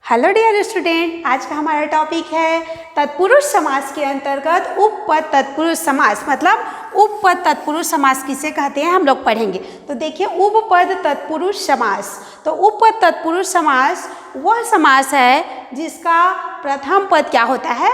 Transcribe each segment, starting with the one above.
Hello dear student, आज का हमारा टॉपिक है तत्पुरुष समास के अंतर्गत उपपद तत्पुरुष समास। मतलब उपपद तत्पुरुष समास किसे कहते हैं हम लोग पढ़ेंगे। तो देखिए, उपपद तत्पुरुष समास। तो उपपद तत्पुरुष समास वह समास है जिसका प्रथम पद क्या होता है,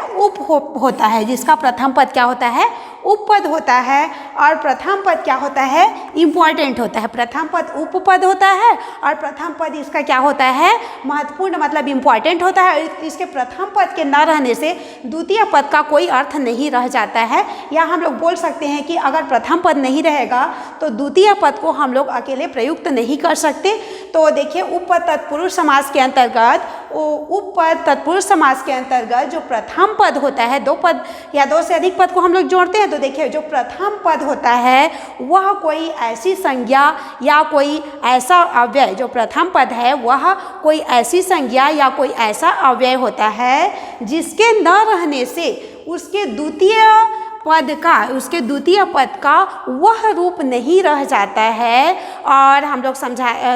होता है। जिसका प्रथम पद क्या होता है, उपपद होता है, और प्रथम पद क्या होता है, इम्पॉर्टेंट होता है। प्रथम पद उपपद होता है और प्रथम पद इसका क्या होता है, महत्वपूर्ण मतलब इम्पॉर्टेंट होता है। इसके प्रथम पद के न रहने से द्वितीय पद का कोई अर्थ नहीं रह जाता है। या हम लोग बोल सकते हैं कि अगर प्रथम पद नहीं रहेगा तो द्वितीय पद को हम लोग अकेले प्रयुक्त नहीं कर सकते। तो देखिए, उपपद तत्पुरुष समास के अंतर्गत, उपपद तत्पुरुष समास के अंतर्गत जो प्रथम पद होता है, दो पद या दो से अधिक पद को हम लोग जोड़ते हैं। तो देखिए, जो प्रथम पद होता है वह कोई ऐसी संज्ञा या कोई ऐसा अव्यय, जो प्रथम पद है वह कोई ऐसी संज्ञा या कोई ऐसा अव्यय होता है जिसके न रहने से उसके द्वितीय पद का वह रूप नहीं रह जाता है। और हम लोग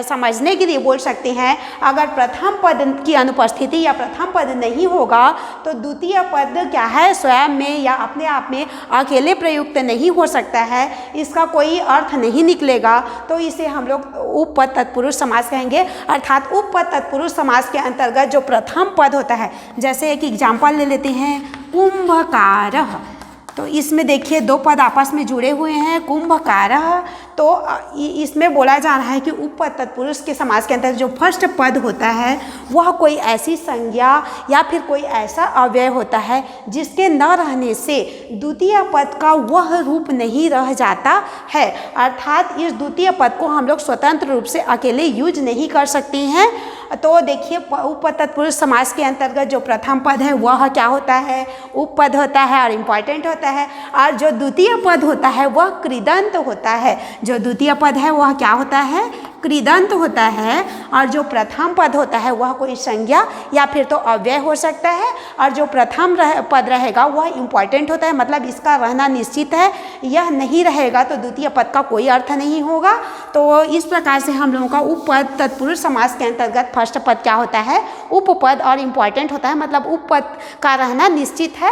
समझने के लिए बोल सकते हैं, अगर प्रथम पद की अनुपस्थिति या प्रथम पद नहीं होगा तो द्वितीय पद क्या है, स्वयं में या अपने आप में अकेले प्रयुक्त नहीं हो सकता है, इसका कोई अर्थ नहीं निकलेगा। तो इसे हम लोग उपपद तत्पुरुष समास कहेंगे। अर्थात उपपद तत्पुरुष समास के अंतर्गत जो प्रथम पद होता है, जैसे एक एग्जाम्पल ले लेते हैं, कुंभकारः। तो इसमें देखिए, दो पद आपस में जुड़े हुए हैं, कुंभकारः। तो इसमें बोला जा रहा है कि उपपद तत्पुरुष के समास के अंतर्गत जो फर्स्ट पद होता है वह कोई ऐसी संज्ञा या फिर कोई ऐसा अव्यय होता है जिसके न रहने से द्वितीय पद का वह रूप नहीं रह जाता है। अर्थात इस द्वितीय पद को हम लोग स्वतंत्र रूप से अकेले यूज नहीं कर सकते हैं। तो देखिए, उपपद तत्पुरुष समास के अंतर्गत जो प्रथम पद है वह क्या होता है, उपपद होता है और इम्पॉर्टेंट होता है। और जो द्वितीय पद होता है वह कृदंत होता है। जो द्वितीय पद है वह क्या होता है, कृदंत होता है। और जो प्रथम पद होता है वह कोई संज्ञा या फिर तो अव्यय हो सकता है। और जो प्रथम पद रहेगा वह इम्पॉर्टेंट होता है, मतलब इसका रहना निश्चित है। यह नहीं रहेगा तो द्वितीय पद का कोई अर्थ नहीं होगा। तो इस प्रकार से हम लोगों का उपपद तत्पुरुष समास के अंतर्गत फर्स्ट पद क्या होता है, उपपद और इम्पॉर्टेंट होता है, मतलब उपपद का रहना निश्चित है,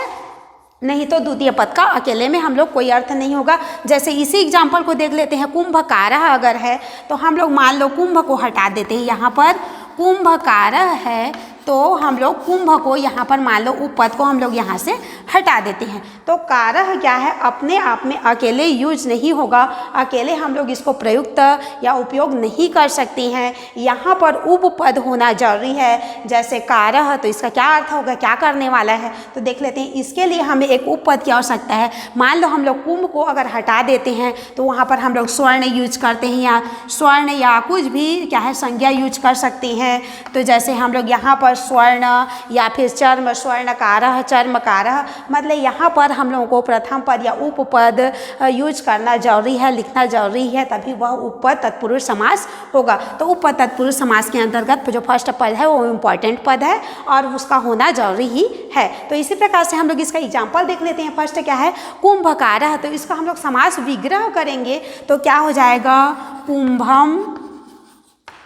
नहीं तो द्वितीय पद का अकेले में हम लोग कोई अर्थ नहीं होगा। जैसे इसी एग्जाम्पल को देख लेते हैं, कुंभकारः अगर है तो हम लोग मान लो कुंभ को हटा देते हैं। यहाँ पर कुंभकारः है तो हम लोग कुंभ को यहाँ पर मान लो उपपद को हम लोग यहाँ से हटा देते हैं। तो कारः क्या है, अपने आप में अकेले यूज नहीं होगा, अकेले हम लोग इसको प्रयुक्त या उपयोग नहीं कर सकते हैं। यहाँ पर उपपद होना जरूरी है। जैसे कारः, तो इसका क्या अर्थ होगा, क्या करने वाला है। तो देख लेते हैं, इसके लिए हमें एक उपपद की आवश्यकता है। मान लो हम लोग कुंभ को अगर हटा देते हैं तो वहाँ पर हम लोग स्वर्ण यूज करते हैं, या स्वर्ण या कुछ भी क्या है संज्ञा यूज कर सकते हैं। तो जैसे हम लोग यहाँ पर स्वर्ण या फिर चर्म, स्वर्णकारः, चर्मकारः, मतलब यहाँ पर हम लोगों को प्रथम पद या उपपद यूज करना जरूरी है, लिखना जरूरी है, तभी वह उपपद तत्पुरुष समास होगा। तो उपपद तत्पुरुष समास के अंतर्गत जो फर्स्ट पद है वो इम्पॉर्टेंट पद है और उसका होना जरूरी ही है। तो इसी प्रकार से हम लोग इसका एग्जाम्पल देख लेते हैं। फर्स्ट क्या है, कुंभकारः। तो इसका हम लोग समास विग्रह करेंगे तो क्या हो जाएगा, कुंभम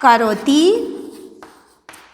करोति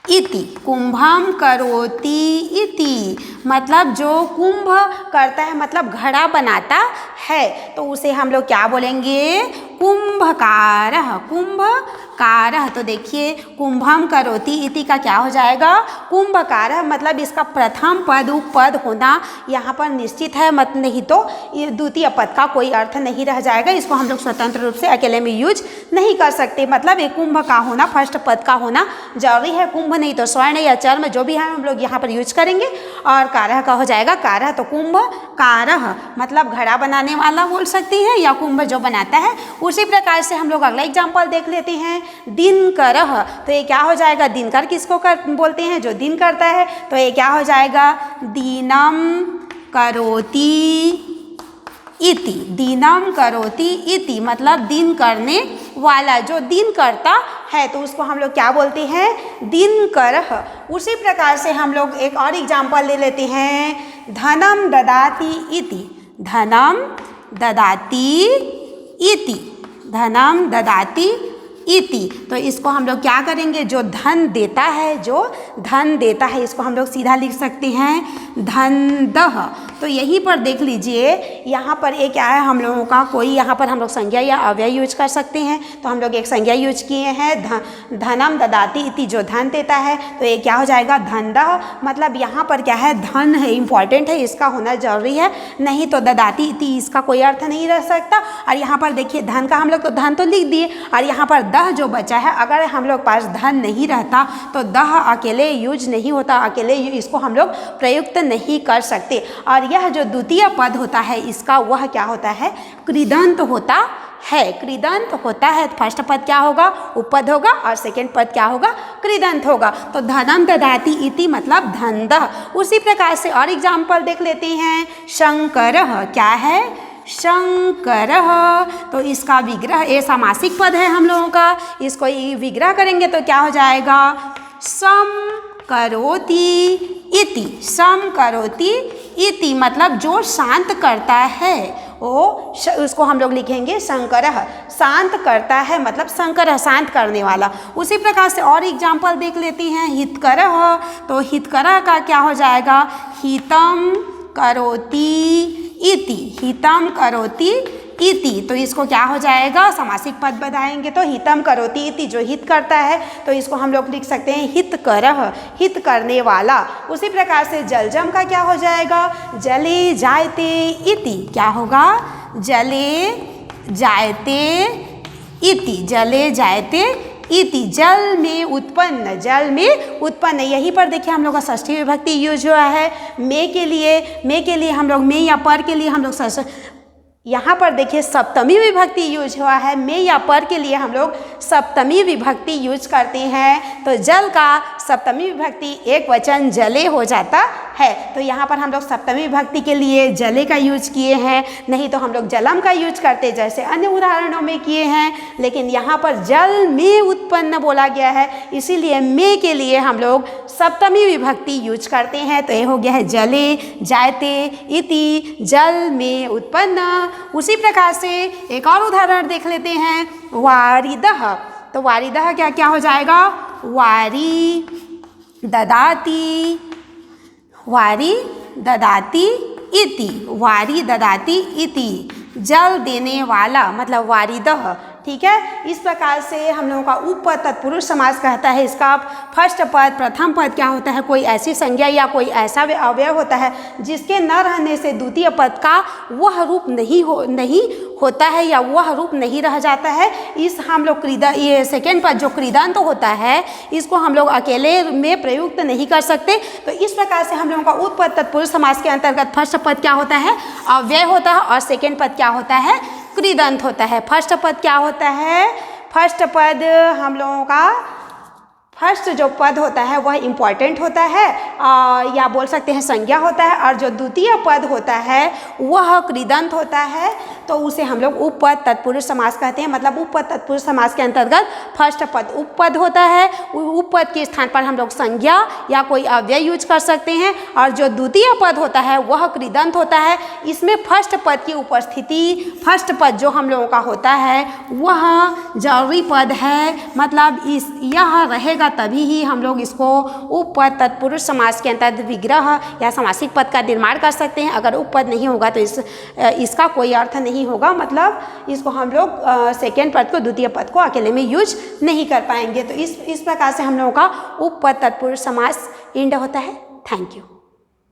इति। कुंभम करोति इति मतलब जो कुंभ करता है, मतलब घड़ा बनाता है, तो उसे हम लोग क्या बोलेंगे, कुंभकारः। कुंभकारः। तो देखिए, कुंभम करोति इति का क्या हो जाएगा, कुंभकारः, मतलब इसका प्रथम पद उपपद होना यहाँ पर निश्चित है, मत नहीं तो द्वितीय पद का कोई अर्थ नहीं रह जाएगा। इसको हम लोग स्वतंत्र रूप से अकेले में यूज नहीं कर सकते, मतलब एक कुंभ का होना, फर्स्ट पद का होना जरूरी है। कुंभ नहीं तो स्वर्ण या चर्म जो भी है हम लोग यहाँ पर यूज करेंगे। और कारः का हो जाएगा, कारः तो कुंभकारः मतलब घड़ा बनाने वाला बोल सकते हैं, या कुंभ जो बनाता है। उसी प्रकार से हम लोग अगला एग्जाम्पल देख लेते हैं, दिनकरः। तो ये क्या हो जाएगा, दिनकर किसको बोलते हैं, जो दिन करता है। तो ये क्या हो जाएगा, दीनम करोति इति। दीनम करोति इति मतलब दिन करने वाला, जो दिन करता है, तो उसको हम लोग क्या बोलते हैं, दिनकरः। उसी प्रकार से हम लोग एक और एग्जाम्पल ले लेते हैं, धनम ददाति इति। धनम ददाति इति। धनम ददाति इति। तो इसको हम लोग क्या करेंगे, जो धन देता है, जो धन देता है, इसको हम लोग सीधा लिख सकते हैं धनदः। तो यहीं पर देख लीजिए, यहाँ पर एक क्या है हम लोगों का, कोई यहाँ पर हम लोग संज्ञा या अव्यय यूज कर सकते हैं। तो हम लोग एक संज्ञा यूज किए हैं धनम ददाति इति, जो धन देता है। तो ये क्या हो जाएगा धनदः, मतलब यहाँ पर क्या है, धन है, इंपॉर्टेंट है, इसका होना जरूरी है, नहीं तो ददाति इति इसका कोई अर्थ नहीं रह सकता। और यहाँ पर देखिए धन का हम लोग तो धन तो लिख दिए, और यहाँ पर दह जो बचा है, अगर हम लोग पास धन नहीं रहता तो दह अकेले यूज नहीं होता, अकेले इसको हम लोग प्रयुक्त नहीं कर सकते। और यह जो द्वितीय पद होता है इसका, वह क्या होता है, कृदंत होता है, कृदंत होता है। फर्स्ट पद क्या होगा, उपपद होगा, और सेकंड पद क्या होगा, कृदंत होगा। तो धनम ददाति इति मतलब धनदः। उसी प्रकार से और एग्जाम्पल देख लेते हैं। शंकरः क्या है, शंकरः। तो इसका विग्रह, ये सामासिक पद है हम लोगों का, इसको विग्रह करेंगे तो क्या हो जाएगा, सम करोति इति। सम करोति इति मतलब जो शांत करता है, वो उसको हम लोग लिखेंगे शंकरः, शांत करता है मतलब शंकरः, शांत करने वाला। उसी प्रकार से और एग्जाम्पल देख लेते हैं। हितकरः, तो हितकरः का क्या हो जाएगा, हितम करोति इति, हितम करोति इति। तो इसको क्या हो जाएगा, सामासिक पद बताएंगे तो हितम करोति इति, जो हित करता है, तो इसको हम लोग लिख सकते हैं हितकरः, हित करने वाला। उसी प्रकार से जलजम का क्या हो जाएगा, जले जायते इति। क्या होगा, जले जायते इति, जले जायते इति, जल में उत्पन्न, जल में उत्पन्न। यहीं पर देखिए हम लोग का षष्ठी विभक्ति यूज हुआ है में के लिए हम लोग में या पर के लिए हम लोग यहाँ पर देखिए सप्तमी विभक्ति यूज हुआ है, में या पर के लिए हम लोग सप्तमी विभक्ति यूज करते हैं। तो जल का सप्तमी विभक्ति एक वचन जले हो जाता है। तो यहाँ पर हम लोग सप्तमी विभक्ति के लिए जले का यूज किए हैं, नहीं तो हम लोग जलम का यूज करते जैसे अन्य उदाहरणों में किए हैं। लेकिन यहाँ पर जल में उत्पन्न बोला गया है, इसीलिए में के लिए हम लोग सप्तमी विभक्ति यूज करते हैं। तो ये हो गया है जले जायते इति, जल में उत्पन्न। उसी प्रकार से एक और उदाहरण देख लेते हैं, वारिदः। तो वारिदः क्या क्या हो जाएगा, वारी ददाति, वारी ददाति इति, वारी ददाति इति, जल देने वाला मतलब वारिदः। ठीक है, इस प्रकार से हम लोगों का उपपद तत्पुरुष समास कहता है। इसका फर्स्ट पद, प्रथम पद क्या होता है, कोई ऐसी संज्ञा या कोई ऐसा अवयव होता है जिसके न रहने से द्वितीय पद का वह रूप नहीं होता है या वह रूप नहीं रह जाता है। इस हम लोग ये सेकेंड पद जो कृदंत होता है, इसको हम लोग अकेले में प्रयुक्त नहीं कर सकते। तो इस प्रकार से हम लोगों का उपपद तत्पुरुष समास के अंतर्गत फर्स्ट पद क्या होता है, अव्यय होता है, और सेकेंड पद क्या होता है, कृदंत होता है। फर्स्ट पद क्या होता है, फर्स्ट पद हम लोगों का फर्स्ट जो पद होता है वह इम्पॉर्टेंट होता है, या बोल सकते हैं संज्ञा होता है, और जो द्वितीय पद होता है वह कृदंत होता है। तो उसे हम लोग उपपद तत्पुरुष समास कहते हैं। मतलब उपपद तत्पुरुष समास के अंतर्गत फर्स्ट पद उपपद होता है, उपपद के स्थान पर हम लोग संज्ञा या कोई अव्यय यूज कर सकते हैं, और जो द्वितीय पद होता है वह कृदंत होता है। इसमें फर्स्ट पद की उपस्थिति, फर्स्ट पद जो हम लोगों का होता है वह जरूरी पद है, मतलब यह रहेगा तभी ही हम लोग इसको उपपद तत्पुरुष समास के अंतर्गत विग्रह या सामासिक पद का निर्माण कर सकते हैं। अगर उपपद नहीं होगा तो इसका कोई अर्थ नहीं होगा, मतलब इसको हम लोग सेकेंड पद को, द्वितीय पद को अकेले में यूज नहीं कर पाएंगे। तो इस प्रकार से हम लोगों का उपपद तत्पुरुष समास इंड होता है। Thank you.